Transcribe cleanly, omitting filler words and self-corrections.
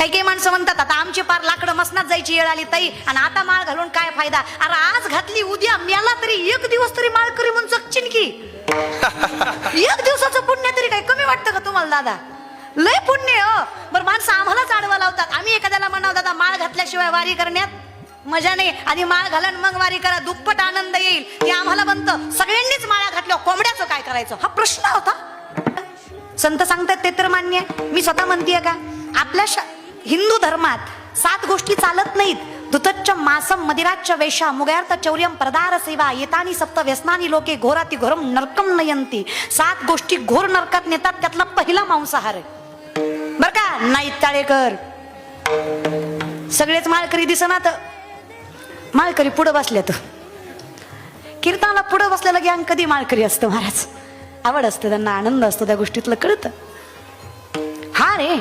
काही काही माणसं म्हणतात आता आमची पार लाकडं मसनात जायची वेळ आली ताई, आणि आता माळ घालून काय फायदा? अरे आज घातली उद्या मेला तरी एक दिवस तरी माळ करी म्हणून जगचिन की. एक दिवसाचं पुण्य तरी काय कमी वाटतं का तुम्हाला दादा? लय पुण्य हो. बरं माणसं आम्हालाच आडवा लावतात. आम्ही एखाद्याला म्हणावं दादा माळ घातल्याशिवाय वारी करण्यात मजा नाही, आधी माळ घाला मग वारी करा, दुप्पट आनंद येईल. ते आम्हाला बनतं सगळ्यांनीच माळा घातल्या कोंबड्याचं काय करायचं, हा प्रश्न होता. संत सांगतात ते तर मान्य आहे. मी स्वतः म्हणतेय का आपल्या हिंदू धर्मात 7 गोष्टी चालत नाहीत. धुतच्च मासम मदिराच्च वेशा मुगयार्थ चौर्यम प्रदार सेवा येतानी सप्त व्यसनानी लोके घोराती घोरम नरकम नयंती. 7 गोष्टी घोर नरकात नेतात, त्यातला पहिला मांसाहार आहे बर का. नाही टाळेकर सगळेच माळकरी दिसनात, माळकरी पुढे बसल्यात. कीर्तनाला पुढे बसलेलं ज्ञान कधी माळकरी असतं महाराज. आवड असते त्यांना, आनंद असतो त्या गोष्टीतलं कळतं. हा रे